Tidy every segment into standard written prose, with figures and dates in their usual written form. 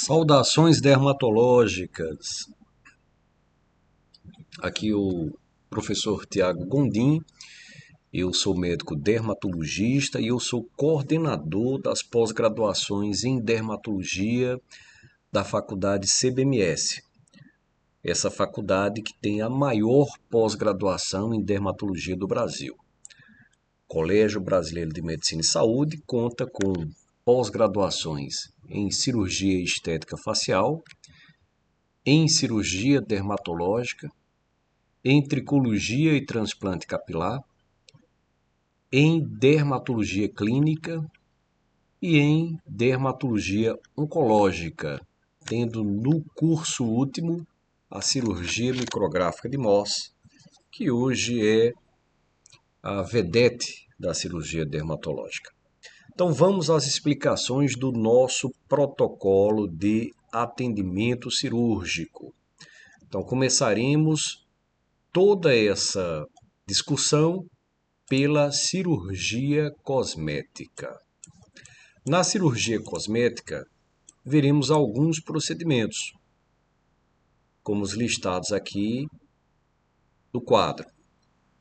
Saudações dermatológicas. Aqui o professor Tiago Gondim. Eu sou médico dermatologista e eu sou coordenador das pós-graduações em dermatologia da faculdade CBMS. Essa faculdade que tem a maior pós-graduação em dermatologia do Brasil. O Colégio Brasileiro de Medicina e Saúde conta com pós-graduações em cirurgia estética facial, em cirurgia dermatológica, em tricologia e transplante capilar, em dermatologia clínica e em dermatologia oncológica, tendo no curso último a cirurgia micrográfica de Mohs, que hoje é a vedete da cirurgia dermatológica. Então vamos às explicações do nosso protocolo de atendimento cirúrgico. Então começaremos toda essa discussão pela cirurgia cosmética. Na cirurgia cosmética, veremos alguns procedimentos, como os listados aqui no quadro.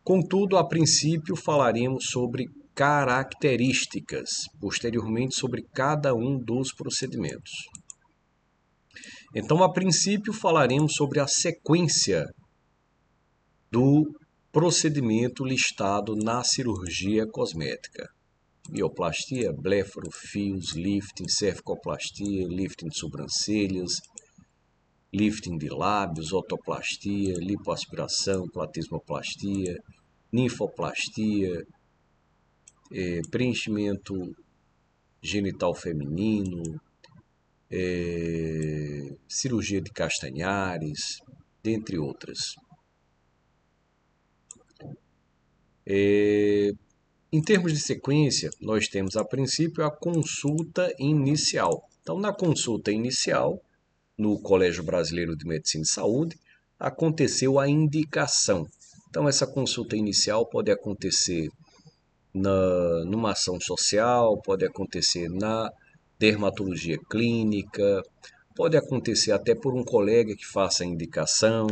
Contudo, a princípio falaremos sobre características, posteriormente sobre cada um dos procedimentos. Então, a princípio falaremos sobre a sequência do procedimento listado na cirurgia cosmética. Bioplastia, blefaro, fios, lifting, cervicoplastia, lifting de sobrancelhas, lifting de lábios, otoplastia, lipoaspiração, platismoplastia, ninfoplastia, preenchimento genital feminino, cirurgia de castanhares, dentre outras. Em termos de sequência, nós temos a princípio a consulta inicial. Então, na consulta inicial, no Colégio Brasileiro de Medicina e Saúde, aconteceu a indicação. Então, essa consulta inicial pode acontecer numa ação social, pode acontecer na dermatologia clínica, pode acontecer até por um colega que faça a indicação,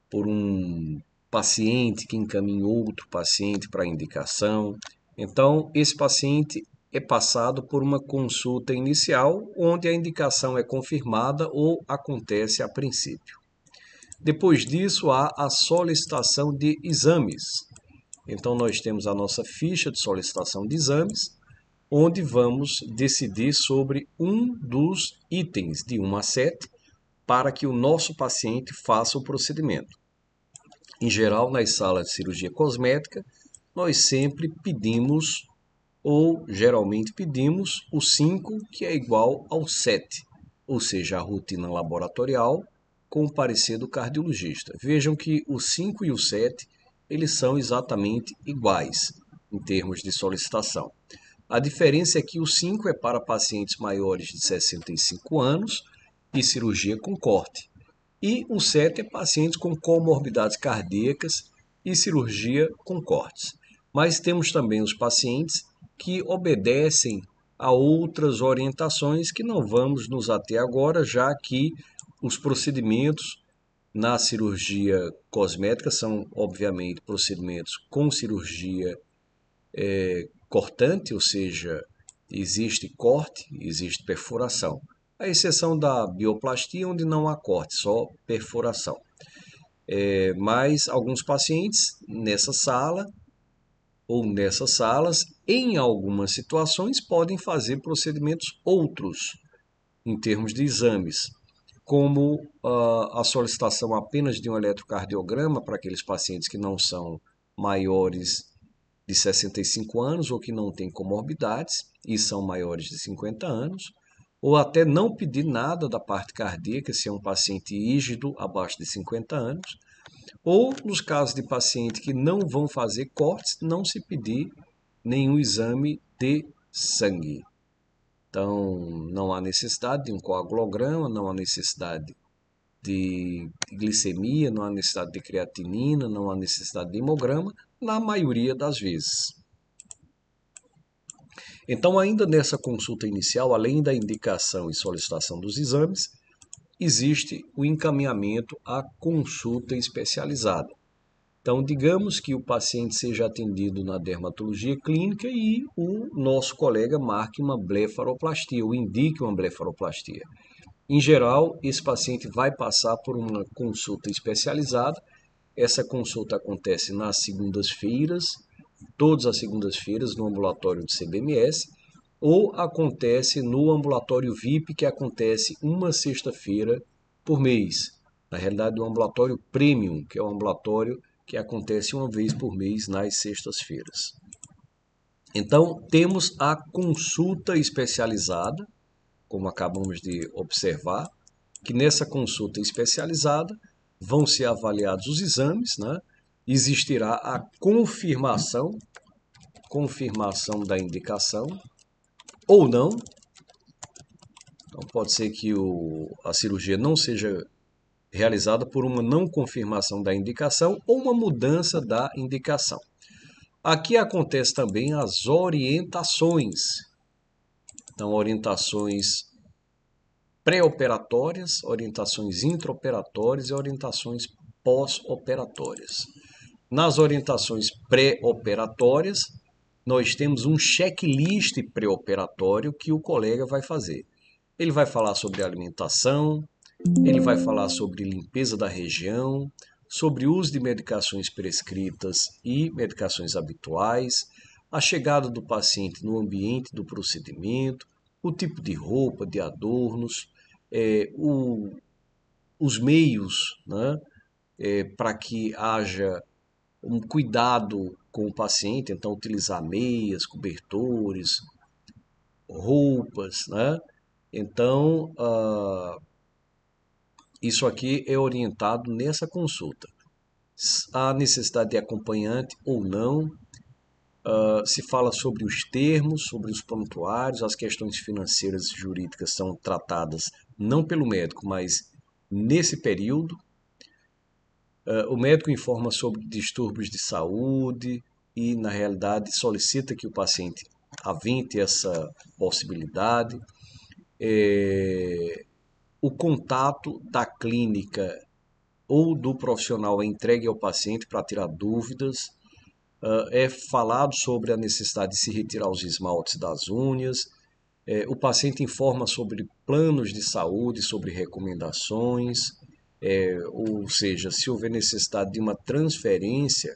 por um paciente que encaminhe outro paciente para a indicação. Então, esse paciente é passado por uma consulta inicial, onde a indicação é confirmada ou acontece a princípio. Depois disso, há a solicitação de exames. Então, nós temos a nossa ficha de solicitação de exames, onde vamos decidir sobre um dos itens de 1 a 7 para que o nosso paciente faça o procedimento. Em geral, nas salas de cirurgia cosmética, nós sempre pedimos, ou geralmente pedimos, o 5, que é igual ao 7, ou seja, a rotina laboratorial com o parecer do cardiologista. Vejam que o 5 e o 7, eles são exatamente iguais em termos de solicitação. A diferença é que o 5 é para pacientes maiores de 65 anos e cirurgia com corte. E o 7 é pacientes com comorbidades cardíacas e cirurgia com cortes. Mas temos também os pacientes que obedecem a outras orientações que não vamos nos ater agora, já que os procedimentos na cirurgia cosmética são, obviamente, procedimentos com cirurgia cortante, ou seja, existe corte, existe perfuração. A exceção da bioplastia, onde não há corte, só perfuração. Mas alguns pacientes nessa sala ou nessas salas, em algumas situações, podem fazer procedimentos outros, em termos de exames, como a solicitação apenas de um eletrocardiograma para aqueles pacientes que não são maiores de 65 anos ou que não têm comorbidades e são maiores de 50 anos, ou até não pedir nada da parte cardíaca, se é um paciente rígido abaixo de 50 anos, ou nos casos de paciente que não vão fazer cortes, não se pedir nenhum exame de sangue. Então, não há necessidade de um coagulograma, não há necessidade de glicemia, não há necessidade de creatinina, não há necessidade de hemograma, na maioria das vezes. Então, ainda nessa consulta inicial, além da indicação e solicitação dos exames, existe o encaminhamento à consulta especializada. Então, digamos que o paciente seja atendido na dermatologia clínica e o nosso colega marque uma blefaroplastia, ou indique uma blefaroplastia. Em geral, esse paciente vai passar por uma consulta especializada. Essa consulta acontece nas segundas-feiras, todas as segundas-feiras, no ambulatório de CBMS, ou acontece no ambulatório VIP, que acontece uma sexta-feira por mês. Na realidade, o ambulatório Premium, que é o ambulatório que acontece uma vez por mês nas sextas-feiras. Então, temos a consulta especializada, como acabamos de observar, que nessa consulta especializada vão ser avaliados os exames, né? Existirá a confirmação da indicação ou não. Então, pode ser que a cirurgia não seja realizada por uma não confirmação da indicação ou uma mudança da indicação. Aqui acontece também as orientações. Então, orientações pré-operatórias, orientações intraoperatórias e orientações pós-operatórias. Nas orientações pré-operatórias, nós temos um checklist pré-operatório que o colega vai fazer. Ele vai falar sobre alimentação, ele vai falar sobre limpeza da região, sobre uso de medicações prescritas e medicações habituais, a chegada do paciente no ambiente do procedimento, o tipo de roupa, de adornos, os meios, né, para que haja um cuidado com o paciente, então utilizar meias, cobertores, roupas, né? Então, isso aqui é orientado nessa consulta. Há necessidade de acompanhante ou não, se fala sobre os termos, sobre os prontuários, as questões financeiras e jurídicas são tratadas não pelo médico, mas nesse período. O médico informa sobre distúrbios de saúde e, na realidade, solicita que o paciente avente essa possibilidade. O contato da clínica ou do profissional é entregue ao paciente para tirar dúvidas. É falado sobre a necessidade de se retirar os esmaltes das unhas. O paciente informa sobre planos de saúde, sobre recomendações. Ou seja, se houver necessidade de uma transferência,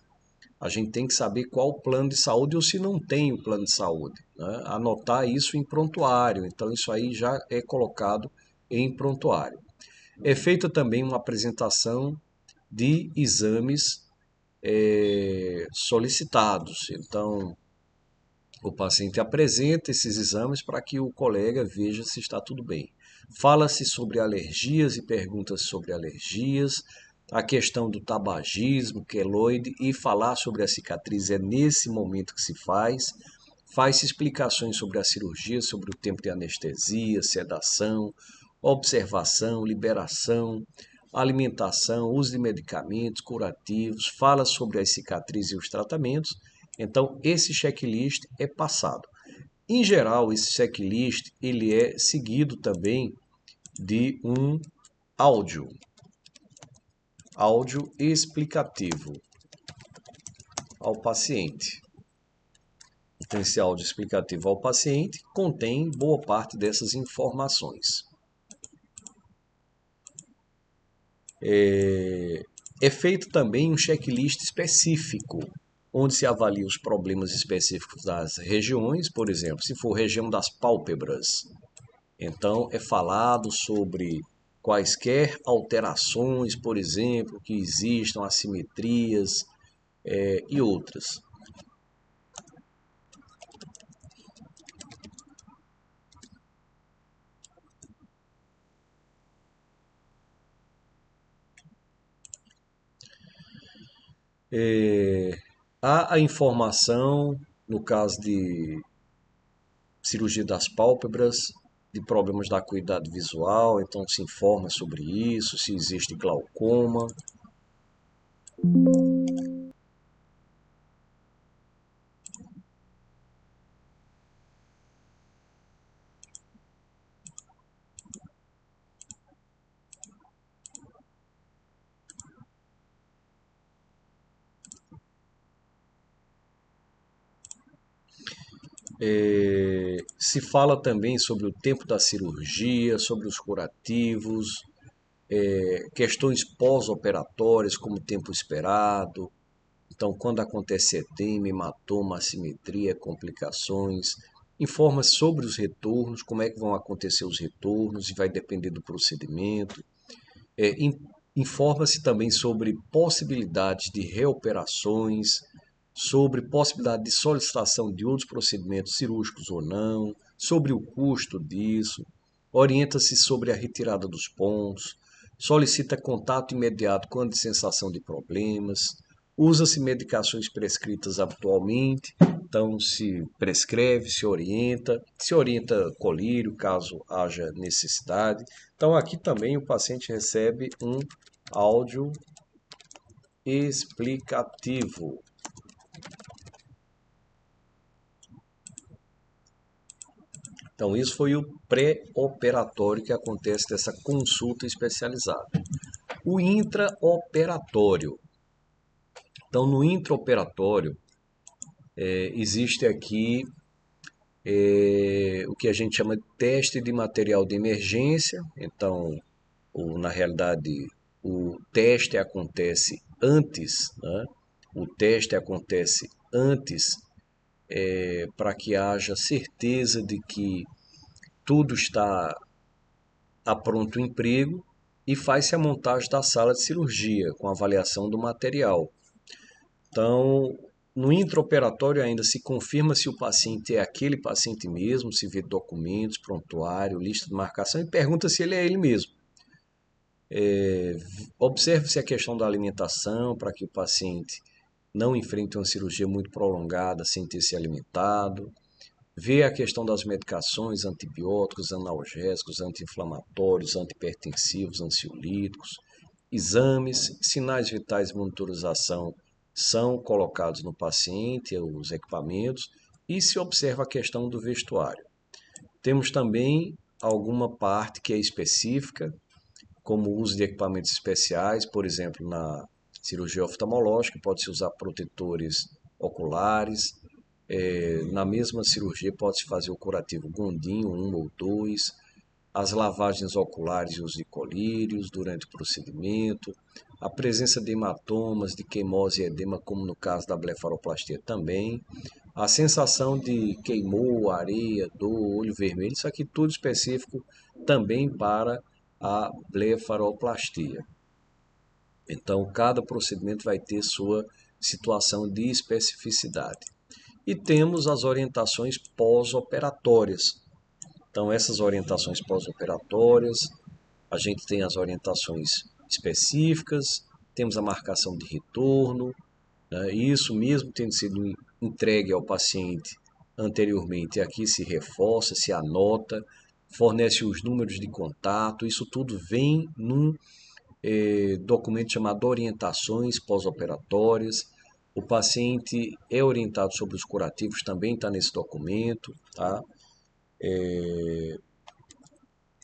a gente tem que saber qual o plano de saúde ou se não tem o plano de saúde, né? Anotar isso em prontuário, então isso aí já é colocado em prontuário. É feita também uma apresentação de exames solicitados, então o paciente apresenta esses exames para que o colega veja se está tudo bem. Fala-se sobre alergias e perguntas sobre alergias, a questão do tabagismo, queloide e falar sobre a cicatriz é nesse momento que se faz. Faz-se explicações sobre a cirurgia, sobre o tempo de anestesia, sedação, observação, liberação, alimentação, uso de medicamentos, curativos, fala sobre as cicatrizes e os tratamentos. Então, esse checklist é passado. Em geral, esse checklist ele é seguido também de um áudio explicativo ao paciente. Então, esse áudio explicativo ao paciente contém boa parte dessas informações. É feito também um checklist específico, onde se avalia os problemas específicos das regiões, por exemplo, se for região das pálpebras, então é falado sobre quaisquer alterações, por exemplo, que existam, assimetrias e outras. Há a informação, no caso de cirurgia das pálpebras, de problemas da acuidade visual, então se informa sobre isso, se existe glaucoma. Se fala também sobre o tempo da cirurgia, sobre os curativos, questões pós-operatórias, como tempo esperado. Então, quando acontece edema, hematoma, assimetria, complicações, informa sobre os retornos, como é que vão acontecer os retornos e vai depender do procedimento. Informa-se também sobre possibilidades de reoperações, sobre possibilidade de solicitação de outros procedimentos cirúrgicos ou não, sobre o custo disso, orienta-se sobre a retirada dos pontos, solicita contato imediato quando de sensação de problemas, usa-se medicações prescritas habitualmente, então se prescreve, se orienta colírio caso haja necessidade. Então aqui também o paciente recebe um áudio explicativo. Então, isso foi o pré-operatório que acontece dessa consulta especializada. O intraoperatório. Então, no intraoperatório, existe aqui o que a gente chama de teste de material de emergência. Então, na realidade, o teste acontece antes, né? O teste acontece antes para que haja certeza de que tudo está a pronto emprego e faz-se a montagem da sala de cirurgia com avaliação do material. Então, no intraoperatório ainda se confirma se o paciente é aquele paciente mesmo, se vê documentos, prontuário, lista de marcação e pergunta se ele é ele mesmo. Observe-se a questão da alimentação para que o paciente não enfrente uma cirurgia muito prolongada sem ter se alimentado. Vê a questão das medicações, antibióticos, analgésicos, anti-inflamatórios, antihipertensivos, ansiolíticos, exames, sinais vitais de monitorização são colocados no paciente, os equipamentos, e se observa a questão do vestuário. Temos também alguma parte que é específica, como o uso de equipamentos especiais, por exemplo, na cirurgia oftalmológica, pode-se usar protetores oculares. Na mesma cirurgia pode-se fazer o curativo Gondim, 1 ou 2, as lavagens oculares e uso de colírios durante o procedimento, a presença de hematomas, de queimose e edema, como no caso da blefaroplastia também, a sensação de queimou, areia, dor, olho vermelho, isso aqui tudo específico também para a blefaroplastia. Então, cada procedimento vai ter sua situação de especificidade. E temos as orientações pós-operatórias. Então, essas orientações pós-operatórias, a gente tem as orientações específicas, temos a marcação de retorno, né? Isso mesmo tendo sido entregue ao paciente anteriormente, aqui se reforça, se anota, fornece os números de contato, isso tudo vem num documento chamado Orientações Pós-Operatórias. O paciente é orientado sobre os curativos, também está nesse documento, tá?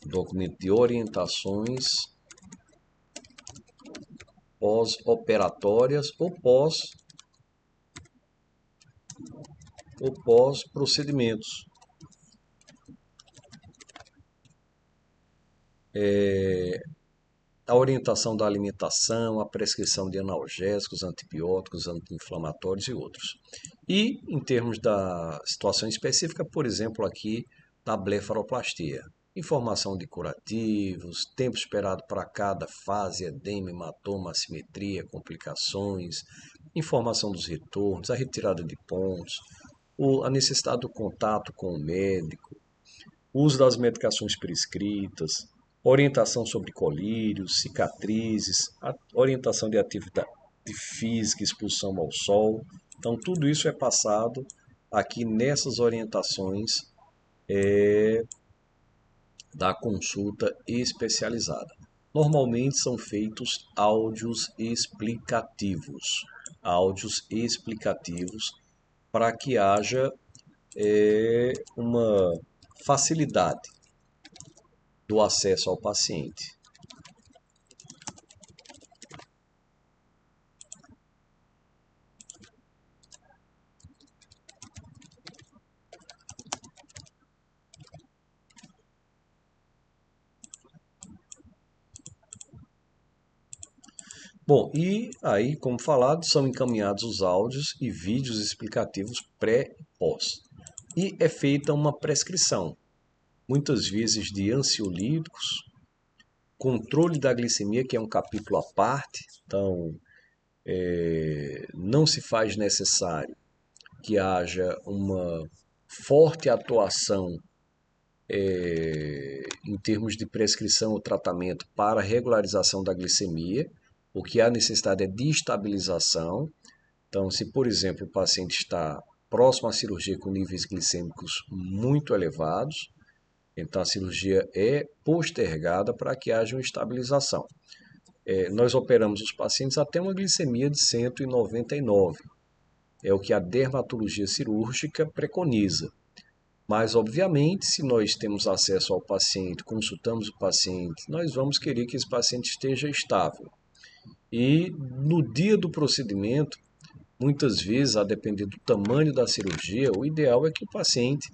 Documento de orientações pós-operatórias ou pós-procedimentos. A orientação da alimentação, a prescrição de analgésicos, antibióticos, anti-inflamatórios e outros. E, em termos da situação específica, por exemplo, aqui da blefaroplastia. Informação de curativos, tempo esperado para cada fase, edema, hematoma, assimetria, complicações, informação dos retornos, a retirada de pontos, a necessidade do contato com o médico, uso das medicações prescritas, orientação sobre colírios, cicatrizes, orientação de atividade física, exposição ao sol. Então, tudo isso é passado aqui nessas orientações da consulta especializada. Normalmente são feitos áudios explicativos para que haja uma facilidade do acesso ao paciente. Bom, e aí, como falado, são encaminhados os áudios e vídeos explicativos pré e pós. E é feita uma prescrição, muitas vezes de ansiolíticos, controle da glicemia, que é um capítulo à parte, então não se faz necessário que haja uma forte atuação em termos de prescrição ou tratamento para regularização da glicemia. O que há necessidade é de estabilização. Então, se, por exemplo, o paciente está próximo à cirurgia com níveis glicêmicos muito elevados, então a cirurgia é postergada para que haja uma estabilização. Nós operamos os pacientes até uma glicemia de 199, é o que a dermatologia cirúrgica preconiza. Mas, obviamente, se nós temos acesso ao paciente, consultamos o paciente, nós vamos querer que esse paciente esteja estável. E no dia do procedimento, muitas vezes, a depender do tamanho da cirurgia, o ideal é que o paciente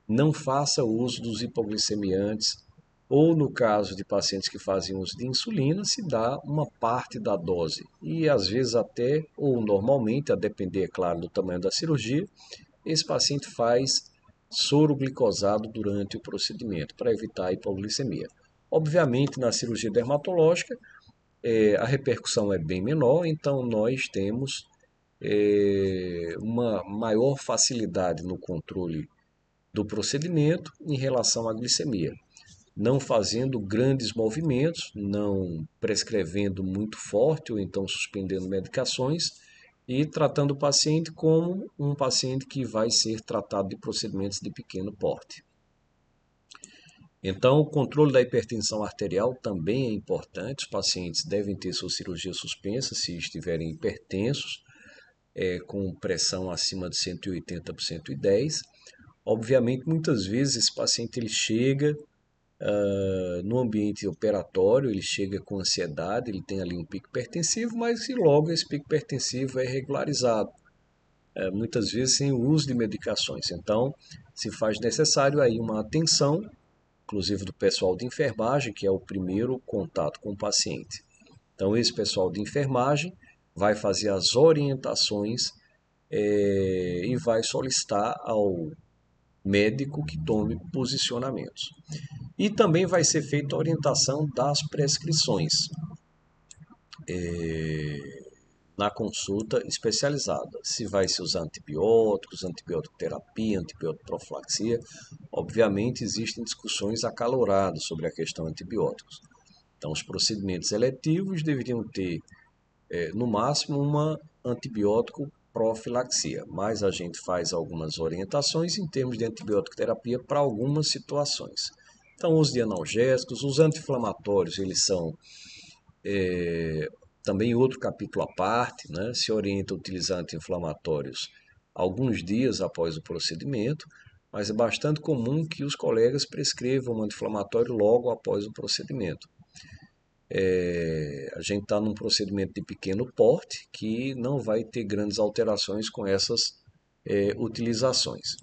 não faça uso dos hipoglicemiantes, ou no caso de pacientes que fazem uso de insulina, se dá uma parte da dose. E às vezes até, ou normalmente, a depender, é claro, do tamanho da cirurgia, esse paciente faz soro glicosado durante o procedimento, para evitar a hipoglicemia. Obviamente, na cirurgia dermatológica, a repercussão é bem menor, então nós temos uma maior facilidade no controle do procedimento em relação à glicemia, não fazendo grandes movimentos, não prescrevendo muito forte ou então suspendendo medicações e tratando o paciente como um paciente que vai ser tratado de procedimentos de pequeno porte. Então, o controle da hipertensão arterial também é importante. Os pacientes devem ter sua cirurgia suspensa se estiverem hipertensos, com pressão acima de 180 por 110. Obviamente, muitas vezes esse paciente ele chega no ambiente operatório, ele chega com ansiedade, ele tem ali um pico hipertensivo, mas logo esse pico hipertensivo é regularizado, muitas vezes sem o uso de medicações. Então, se faz necessário aí uma atenção, inclusive do pessoal de enfermagem, que é o primeiro contato com o paciente. Então, esse pessoal de enfermagem vai fazer as orientações e vai solicitar ao médico que tome posicionamentos. E também vai ser feita a orientação das prescrições na consulta especializada. Se vai se usar antibióticos, antibiótico terapia, antibiótico profilaxia. Obviamente existem discussões acaloradas sobre a questão antibióticos. Então os procedimentos eletivos deveriam ter no máximo uma antibiótico profilaxia, mas a gente faz algumas orientações em termos de antibiótico terapia para algumas situações. Então, o uso de analgésicos, os anti-inflamatórios, eles são também outro capítulo à parte, né? Se orienta a utilizar anti-inflamatórios alguns dias após o procedimento, mas é bastante comum que os colegas prescrevam um anti-inflamatório logo após o procedimento. A gente está num procedimento de pequeno porte que não vai ter grandes alterações com essas utilizações.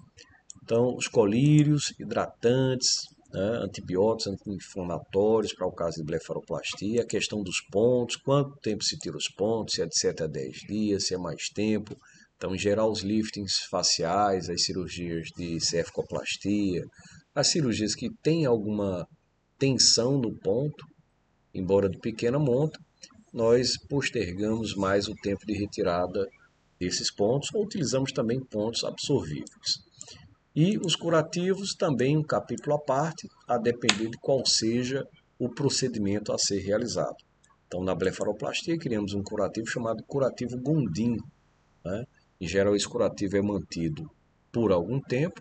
Então, os colírios, hidratantes, né, antibióticos, anti-inflamatórios para o caso de blefaroplastia, a questão dos pontos, quanto tempo se tira os pontos, se é de 7 a 10 dias, se é mais tempo. Então, em geral, os liftings faciais, as cirurgias de cervicoplastia, as cirurgias que têm alguma tensão no ponto, embora de pequena monta, nós postergamos mais o tempo de retirada desses pontos ou utilizamos também pontos absorvíveis. E os curativos também um capítulo à parte, a depender de qual seja o procedimento a ser realizado. Então, na blefaroplastia, criamos um curativo chamado curativo Gondim, né? Em geral, esse curativo é mantido por algum tempo,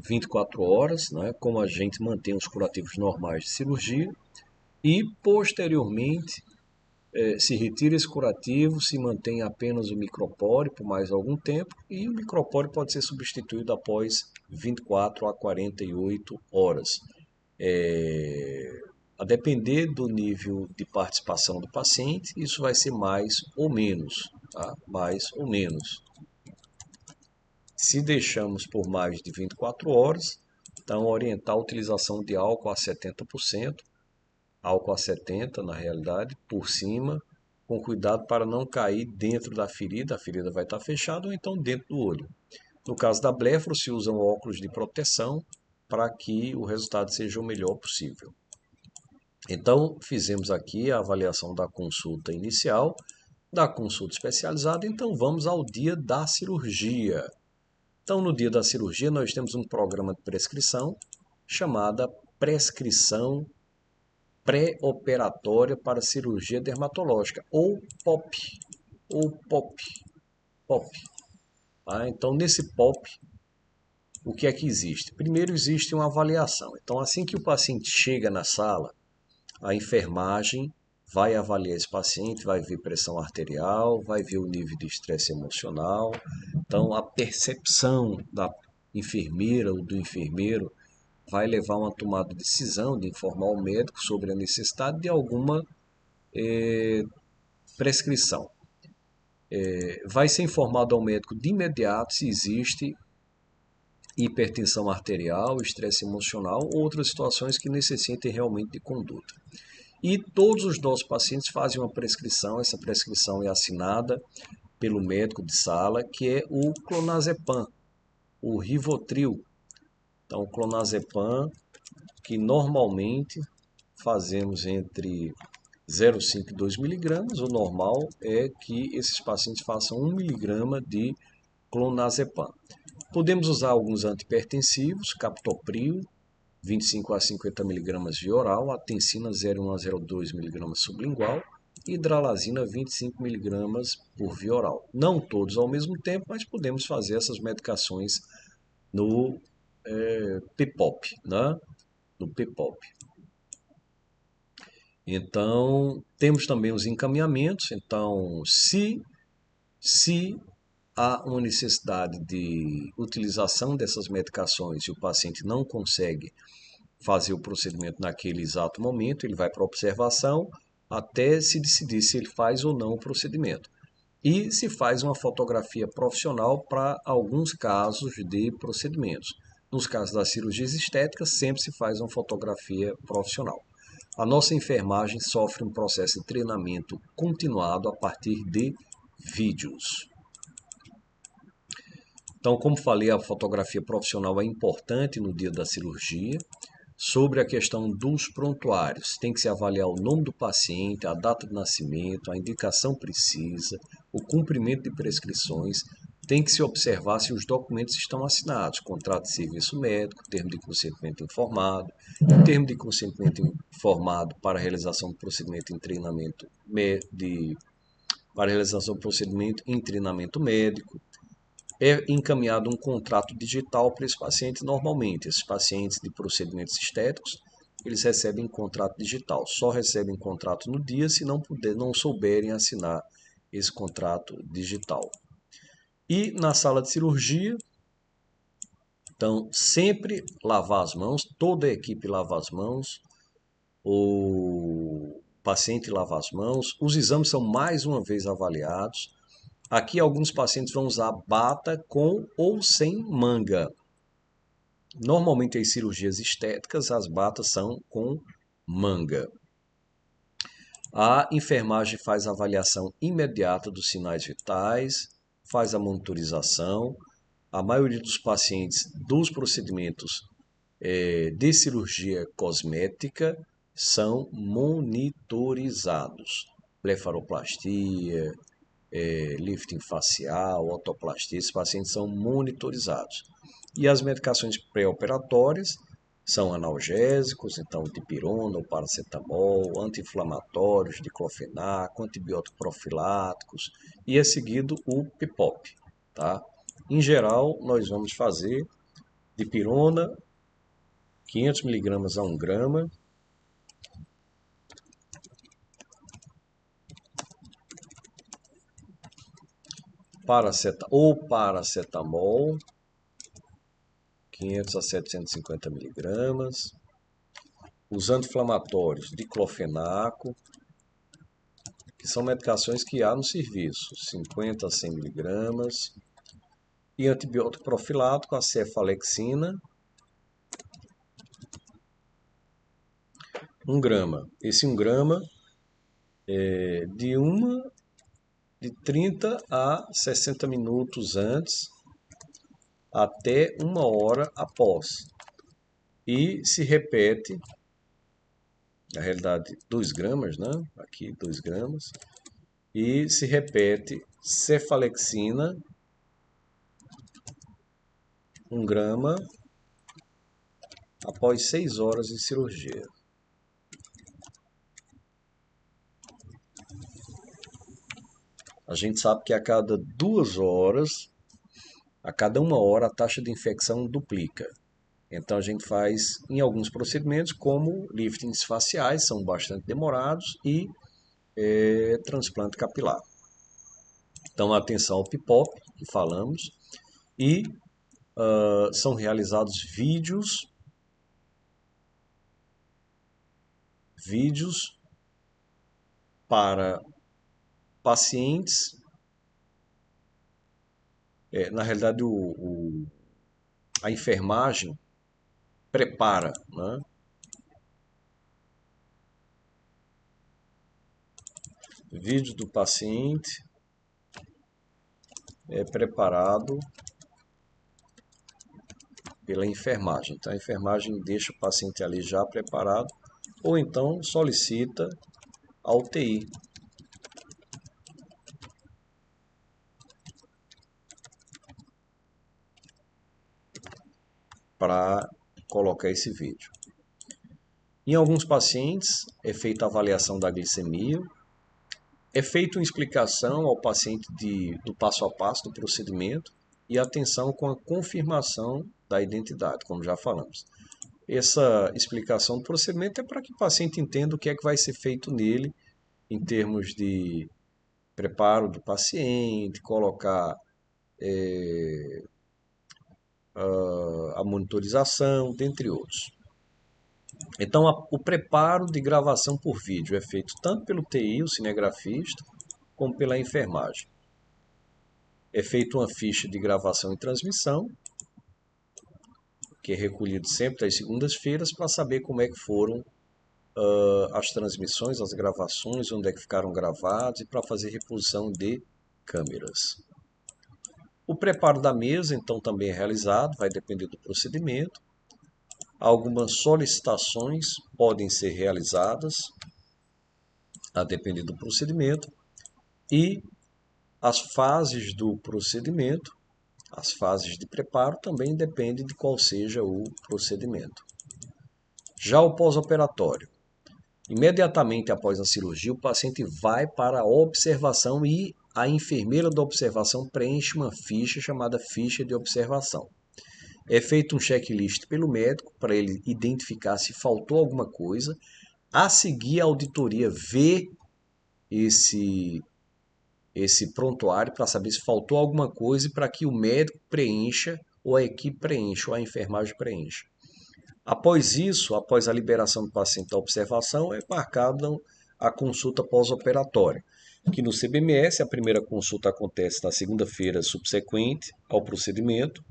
24 horas, né? Como a gente mantém os curativos normais de cirurgia, e posteriormente se retira esse curativo, se mantém apenas o micropore por mais algum tempo e o micropore pode ser substituído após 24 a 48 horas. A depender do nível de participação do paciente, isso vai ser mais ou menos, tá? Mais ou menos. Se deixamos por mais de 24 horas, então orientar a utilização de álcool a 70%, álcool a 70 na realidade, por cima, com cuidado para não cair dentro da ferida, a ferida vai estar fechada ou então dentro do olho. No caso da blefaro, se usam óculos de proteção para que o resultado seja o melhor possível. Então, fizemos aqui a avaliação da consulta inicial, da consulta especializada, então vamos ao dia da cirurgia. Então, no dia da cirurgia, nós temos um programa de prescrição chamada prescrição pré-operatória para cirurgia dermatológica, ou POP, POP. Tá? Então, nesse POP, o que é que existe? Primeiro, existe uma avaliação. Então, assim que o paciente chega na sala, a enfermagem vai avaliar esse paciente, vai ver pressão arterial, vai ver o nível de estresse emocional. Então, a percepção da enfermeira ou do enfermeiro vai levar a uma tomada de decisão de informar o médico sobre a necessidade de alguma prescrição. Vai ser informado ao médico de imediato se existe hipertensão arterial, estresse emocional ou outras situações que necessitem realmente de conduta. E todos os nossos pacientes fazem uma prescrição, essa prescrição é assinada pelo médico de sala, que é o clonazepam, o Rivotril. Então, o clonazepam, que normalmente fazemos entre 0,5 e 2 miligramas, o normal é que esses pacientes façam 1 miligrama de clonazepam. Podemos usar alguns antihipertensivos, captopril, 25 a 50 mg via oral, atensina 0,1 a 0,2 mg sublingual e hidralazina 25 mg por via oral. Não todos ao mesmo tempo, mas podemos fazer essas medicações no PPOP, né? No PPOP. Então, temos também os encaminhamentos. Então, se há uma necessidade de utilização dessas medicações e o paciente não consegue fazer o procedimento naquele exato momento, ele vai para a observação até se decidir se ele faz ou não o procedimento. E se faz uma fotografia profissional para alguns casos de procedimentos. Nos casos das cirurgias estéticas, sempre se faz uma fotografia profissional. A nossa enfermagem sofre um processo de treinamento continuado a partir de vídeos. Então, como falei, a fotografia profissional é importante no dia da cirurgia. Sobre a questão dos prontuários, tem que se avaliar o nome do paciente, a data de nascimento, a indicação precisa, o cumprimento de prescrições, tem que se observar se os documentos estão assinados, contrato de serviço médico, termo de consentimento informado, termo de consentimento informado para a realização do procedimento em treinamento médico. É encaminhado um contrato digital para esse paciente normalmente. Esses pacientes de procedimentos estéticos, eles recebem contrato digital. Só recebem contrato no dia se não souberem assinar esse contrato digital. E na sala de cirurgia, então, sempre lavar as mãos, toda a equipe lava as mãos, o paciente lava as mãos, os exames são mais uma vez avaliados. Aqui alguns pacientes vão usar bata com ou sem manga. Normalmente em cirurgias estéticas as batas são com manga. A enfermagem faz a avaliação imediata dos sinais vitais, faz a monitorização. A maioria dos pacientes dos procedimentos de cirurgia cosmética são monitorizados. Blefaroplastia, lifting facial, otoplastia, esses pacientes são monitorizados. E as medicações pré-operatórias são analgésicos, então dipirona ou paracetamol, anti-inflamatórios, diclofenaco, antibióticos profiláticos, e é seguido o PPOP. Tá? Em geral, nós vamos fazer dipirona, 500 mg a 1 grama, paracetamol, 500 a 750 mg, os anti-inflamatórios, diclofenaco, que são medicações que há no serviço, 50 a 100 mg, e antibiótico profilático, a cefalexina, 1 grama. Esse 1 grama é de 30 a 60 minutos antes, até 1 hora após. E se repete, na realidade, 2 gramas, né? Aqui, 2 gramas. E se repete cefalexina, 1 grama, após 6 horas de cirurgia. A gente sabe que a cada 2 horas, a cada 1 hora, a taxa de infecção duplica. Então a gente faz em alguns procedimentos, como liftings faciais, são bastante demorados, e transplante capilar. Então atenção ao PIPOP, que falamos, e são realizados vídeos para pacientes. Na realidade, a enfermagem prepara, né? Vídeo do paciente é preparado pela enfermagem. Então a enfermagem deixa o paciente ali já preparado, ou então solicita a UTI. Para colocar esse vídeo. Em alguns pacientes é feita a avaliação da glicemia, é feita uma explicação ao paciente do passo a passo do procedimento e atenção com a confirmação da identidade, como já falamos. Essa explicação do procedimento é para que o paciente entenda o que é que vai ser feito nele em termos de preparo do paciente, colocar a monitorização, dentre outros. Então, o preparo de gravação por vídeo é feito tanto pelo TI, o cinegrafista, como pela enfermagem. É feita uma ficha de gravação e transmissão, que é recolhido sempre às segundas-feiras, para saber como é que foram as transmissões, as gravações, onde é que ficaram gravados, e para fazer reposição de câmeras. O preparo da mesa, então, também é realizado, vai depender do procedimento. Algumas solicitações podem ser realizadas, a depender do procedimento, e as fases do procedimento, as fases de preparo, também dependem de qual seja o procedimento. Já o pós-operatório. Imediatamente após a cirurgia, o paciente vai para a observação e a enfermeira da observação preenche uma ficha chamada ficha de observação. É feito um checklist pelo médico para ele identificar se faltou alguma coisa. A seguir, a auditoria vê esse prontuário para saber se faltou alguma coisa e para que o médico preencha, ou a equipe preencha, ou a enfermagem preencha. Após isso, após a liberação do paciente da observação, é marcada a consulta pós-operatória, que no CBMS a primeira consulta acontece na segunda-feira subsequente ao procedimento.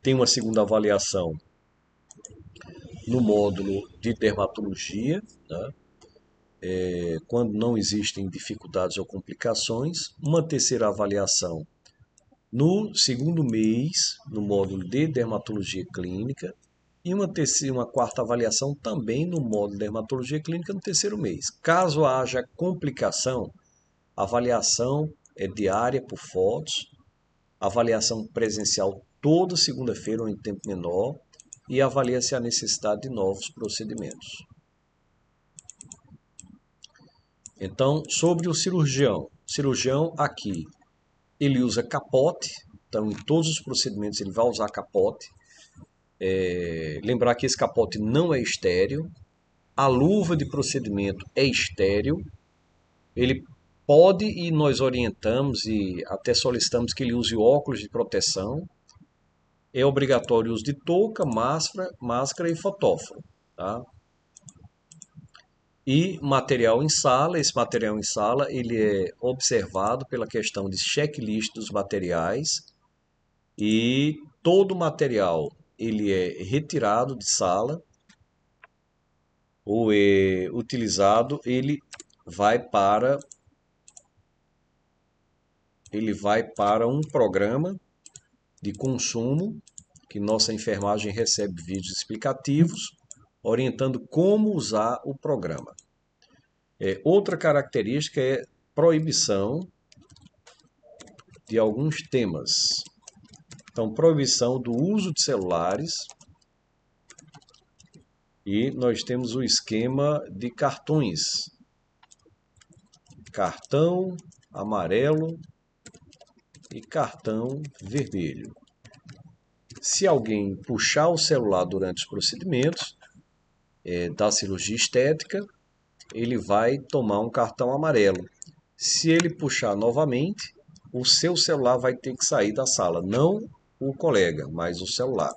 Tem uma segunda avaliação no módulo de dermatologia, né? Quando não existem dificuldades ou complicações. Uma terceira avaliação no segundo mês, no módulo de dermatologia clínica, e uma quarta avaliação também no módulo de dermatologia clínica no terceiro mês. Caso haja complicação, a avaliação é diária por fotos, avaliação presencial toda segunda-feira ou em tempo menor, e avalia-se a necessidade de novos procedimentos. Então, sobre o cirurgião. O cirurgião aqui, ele usa capote, então em todos os procedimentos ele vai usar capote. Lembrar que esse capote não é estéril, a luva de procedimento é estéril, ele pode, e nós orientamos e até solicitamos que ele use óculos de proteção, é obrigatório o uso de touca, máscara e fotóforo, tá? E material em sala, esse material em sala ele é observado pela questão de checklist dos materiais, e todo o material ele é retirado de sala ou é utilizado, ele vai para um programa de consumo que nossa enfermagem recebe vídeos explicativos orientando como usar o programa. Outra característica é proibição de alguns temas. Então, proibição do uso de celulares, e nós temos o esquema de cartões. Cartão amarelo e cartão vermelho. Se alguém puxar o celular durante os procedimentos da cirurgia estética, ele vai tomar um cartão amarelo. Se ele puxar novamente, o seu celular vai ter que sair da sala, não o colega, mas o celular.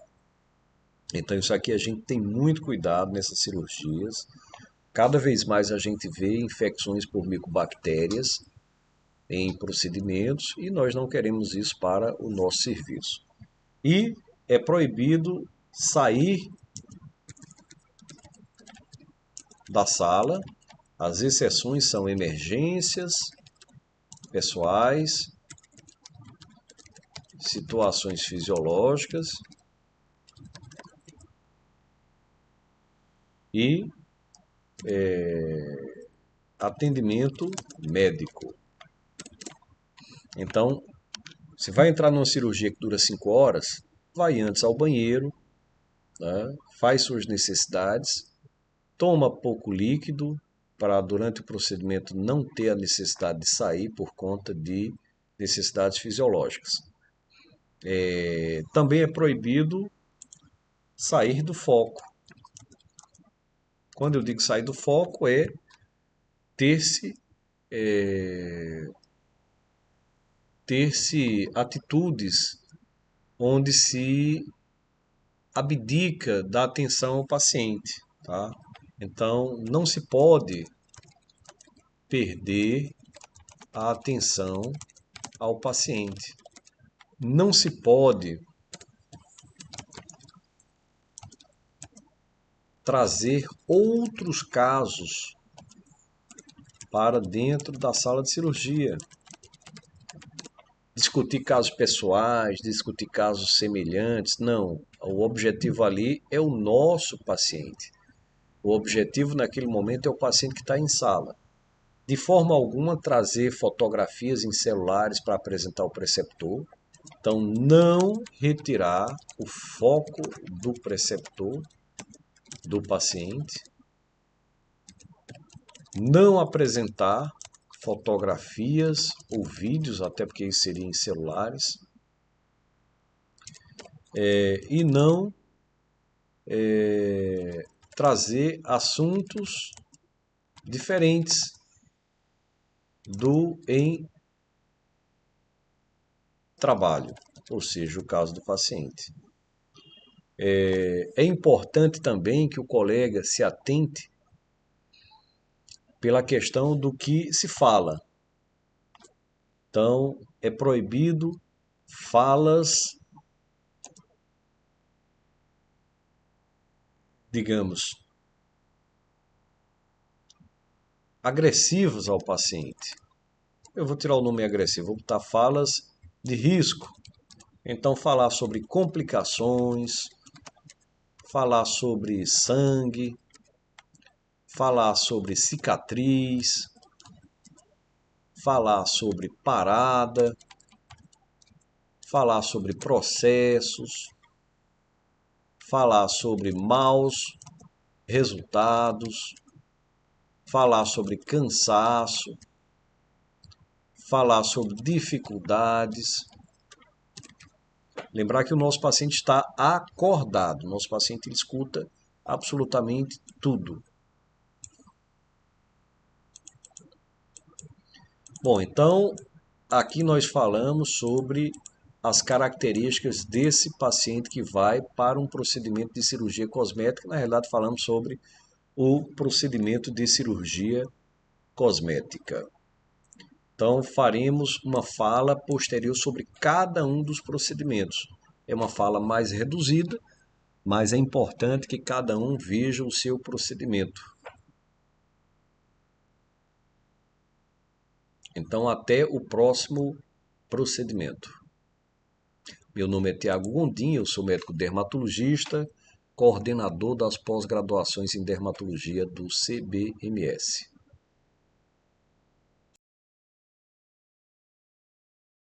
Então isso aqui a gente tem muito cuidado nessas cirurgias. Cada vez mais a gente vê infecções por micobactérias em procedimentos e nós não queremos isso para o nosso serviço. E é proibido sair da sala. As exceções são emergências pessoais, situações fisiológicas e atendimento médico. Então, se vai entrar numa cirurgia que dura 5 horas, vai antes ao banheiro, né? Faz suas necessidades, toma pouco líquido para durante o procedimento não ter a necessidade de sair por conta de necessidades fisiológicas. Também é proibido sair do foco. Quando eu digo sair do foco, é ter-se atitudes onde se abdica da atenção ao paciente, tá? Então, não se pode perder a atenção ao paciente. Não se pode trazer outros casos para dentro da sala de cirurgia. Discutir casos pessoais, discutir casos semelhantes, não. O objetivo ali é o nosso paciente. O objetivo naquele momento é o paciente que está em sala. De forma alguma trazer fotografias em celulares para apresentar ao preceptor. Então, não retirar o foco do preceptor, do paciente. Não apresentar fotografias ou vídeos, até porque isso seria em celulares. E não trazer assuntos diferentes do em trabalho, ou seja, o caso do paciente. É importante também que o colega se atente pela questão do que se fala. Então, é proibido falas, digamos, agressivas ao paciente. Eu vou tirar o nome agressivo, vou botar falas de risco. Então, falar sobre complicações, falar sobre sangue, falar sobre cicatriz, falar sobre parada, falar sobre processos, falar sobre maus resultados, falar sobre cansaço, falar sobre dificuldades. Lembrar que o nosso paciente está acordado, o nosso paciente escuta absolutamente tudo. Bom, então aqui nós falamos sobre as características desse paciente que vai para um procedimento de cirurgia cosmética. Na realidade, falamos sobre o procedimento de cirurgia cosmética. Então, faremos uma fala posterior sobre cada um dos procedimentos. É uma fala mais reduzida, mas é importante que cada um veja o seu procedimento. Então, até o próximo procedimento. Meu nome é Tiago Gondim, eu sou médico dermatologista, coordenador das pós-graduações em dermatologia do CBMS.